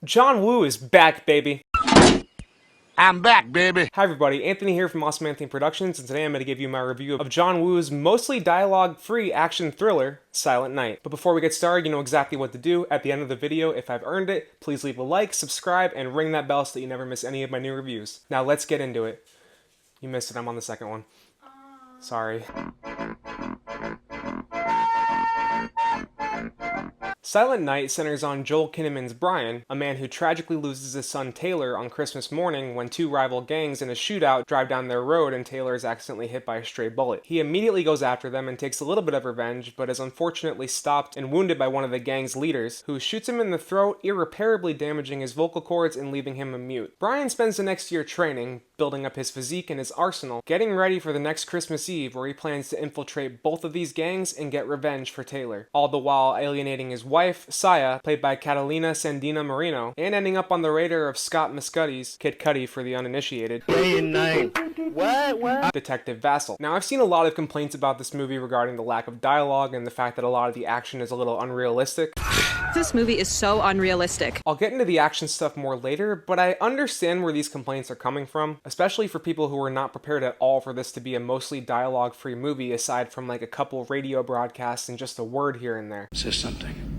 John Woo is back, baby! I'm back, baby! Hi everybody, Anthony here from Awesome Anthony Productions, and today I'm going to give you my review of John Woo's mostly dialogue-free action thriller, Silent Night. But before we get started, you know exactly what to do. At the end of the video, if I've earned it, please leave a like, subscribe, and ring that bell so that you never miss any of my new reviews. Now let's get into it. You missed it, I'm on the second one. Sorry. Silent Night centers on Joel Kinnaman's Brian, a man who tragically loses his son Taylor on Christmas morning when two rival gangs in a shootout drive down their road and Taylor is accidentally hit by a stray bullet. He immediately goes after them and takes a little bit of revenge, but is unfortunately stopped and wounded by one of the gang's leaders, who shoots him in the throat, irreparably damaging his vocal cords and leaving him a mute. Brian spends the next year training, building up his physique and his arsenal, getting ready for the next Christmas Eve where he plans to infiltrate both of these gangs and get revenge for Taylor, all the while alienating his wife, Saya, played by Catalina Sandina Marino, and ending up on the radar of Scott Mescuddy's, Kid Cudi for the uninitiated, Day and night. What? Detective Vassal. Now, I've seen a lot of complaints about this movie regarding the lack of dialogue and the fact that a lot of the action is a little unrealistic. This movie is so unrealistic. I'll get into the action stuff more later, but I understand where these complaints are coming from, especially for people who are not prepared at all for this to be a mostly dialogue-free movie aside from like a couple radio broadcasts and just a word here and there. Say something.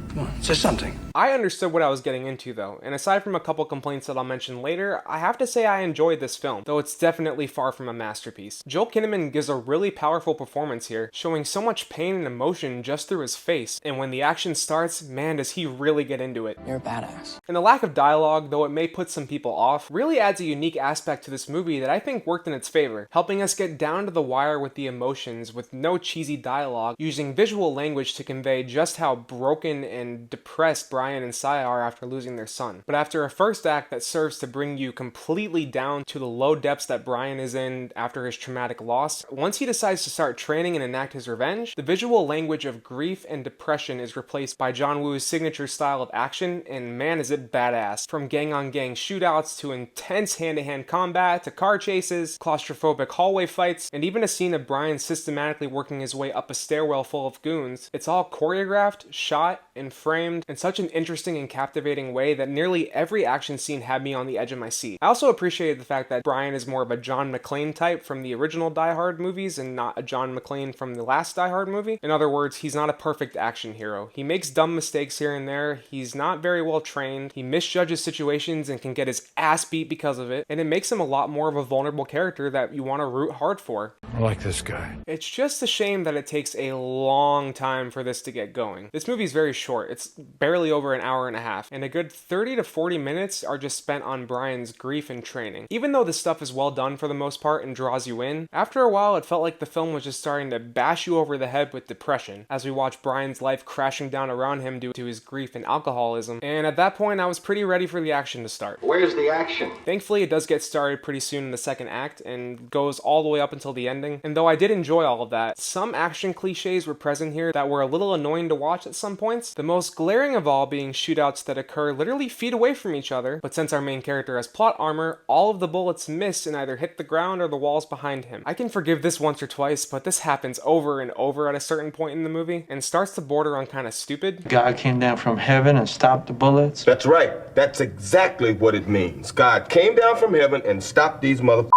Come on, say something. I understood what I was getting into though, and aside from a couple complaints that I'll mention later, I have to say I enjoyed this film, though it's definitely far from a masterpiece. Joel Kinnaman gives a really powerful performance here, showing so much pain and emotion just through his face, and when the action starts, man does he really get into it. You're a badass. And the lack of dialogue, though it may put some people off, really adds a unique aspect to this movie that I think worked in its favor, helping us get down to the wire with the emotions with no cheesy dialogue, using visual language to convey just how broken and depressed Brian and Saya are after losing their son. But after a first act that serves to bring you completely down to the low depths that Brian is in after his traumatic loss, once he decides to start training and enact his revenge, the visual language of grief and depression is replaced by John Woo's signature style of action, and man is it badass. From gang-on-gang shootouts to intense hand-to-hand combat to car chases, claustrophobic hallway fights, and even a scene of Brian systematically working his way up a stairwell full of goons, it's all choreographed, shot, and framed in such an interesting and captivating way that nearly every action scene had me on the edge of my seat. I also appreciated the fact that Brian is more of a John McClane type from the original Die Hard movies and not a John McClane from the last Die Hard movie. In other words, he's not a perfect action hero. He makes dumb mistakes here and there, he's not very well trained, he misjudges situations and can get his ass beat because of it, and it makes him a lot more of a vulnerable character that you want to root hard for. I like this guy. It's just a shame that it takes a long time for this to get going. This movie's very short. It's barely over an hour and a half, and a good 30 to 40 minutes are just spent on Brian's grief and training. Even though the stuff is well done for the most part and draws you in, after a while it felt like the film was just starting to bash you over the head with depression as we watch Brian's life crashing down around him due to his grief and alcoholism, and at that point I was pretty ready for the action to start. Where's the action? Thankfully it does get started pretty soon in the second act and goes all the way up until the ending, and though I did enjoy all of that, some action cliches were present here that were a little annoying to watch at some points, the most glaring of all being shootouts that occur literally feet away from each other, but since our main character has plot armor, all of the bullets miss and either hit the ground or the walls behind him. I can forgive this once or twice, but this happens over and over at a certain point in the movie, and starts to border on kind of stupid. God came down from heaven and stopped the bullets. That's right. That's exactly what it means. God came down from heaven and stopped these bullets.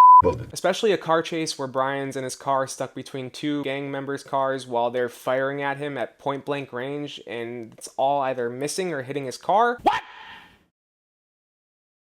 Especially a car chase where Brian's in his car stuck between two gang members' cars while they're firing at him at point blank range, and it's all either missing or hitting his car. What?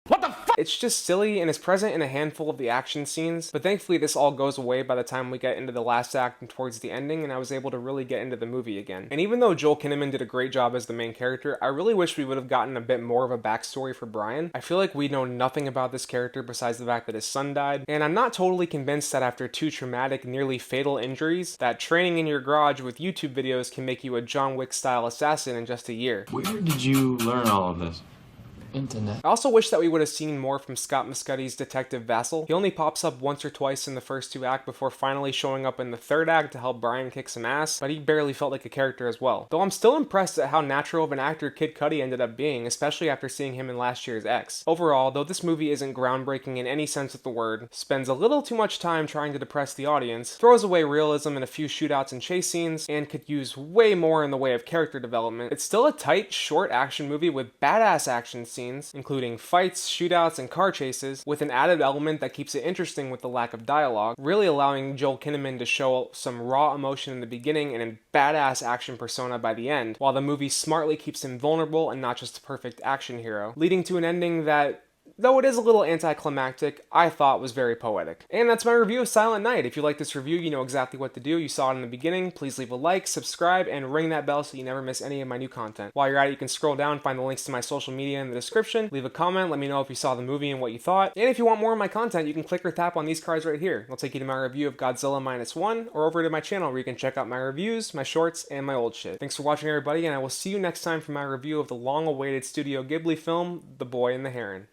What the fuck? It's just silly and is present in a handful of the action scenes, but thankfully this all goes away by the time we get into the last act and towards the ending, and I was able to really get into the movie again. And even though Joel Kinnaman did a great job as the main character, I really wish we would have gotten a bit more of a backstory for Brian. I feel like we know nothing about this character besides the fact that his son died, and I'm not totally convinced that after two traumatic, nearly fatal injuries, that training in your garage with YouTube videos can make you a John Wick style assassin in just a year. Where did you learn all of this? Internet. I also wish that we would have seen more from Scott Muscati's Detective Vassal. He only pops up once or twice in the first two acts before finally showing up in the third act to help Brian kick some ass, but he barely felt like a character as well. Though I'm still impressed at how natural of an actor Kid Cudi ended up being, especially after seeing him in last year's X. Overall, though this movie isn't groundbreaking in any sense of the word, spends a little too much time trying to depress the audience, throws away realism in a few shootouts and chase scenes, and could use way more in the way of character development, it's still a tight, short action movie with badass action scenes, including fights, shootouts, and car chases, with an added element that keeps it interesting with the lack of dialogue, really allowing Joel Kinnaman to show some raw emotion in the beginning and a badass action persona by the end, while the movie smartly keeps him vulnerable and not just a perfect action hero, leading to an ending that, though it is a little anticlimactic, I thought was very poetic. And that's my review of Silent Night. If you like this review, you know exactly what to do. You saw it in the beginning. Please leave a like, subscribe, and ring that bell so you never miss any of my new content. While you're at it, you can scroll down, find the links to my social media in the description. Leave a comment, let me know if you saw the movie and what you thought. And if you want more of my content, you can click or tap on these cards right here. It'll take you to my review of Godzilla -1, or over to my channel where you can check out my reviews, my shorts, and my old shit. Thanks for watching, everybody, and I will see you next time for my review of the long-awaited Studio Ghibli film, The Boy and the Heron.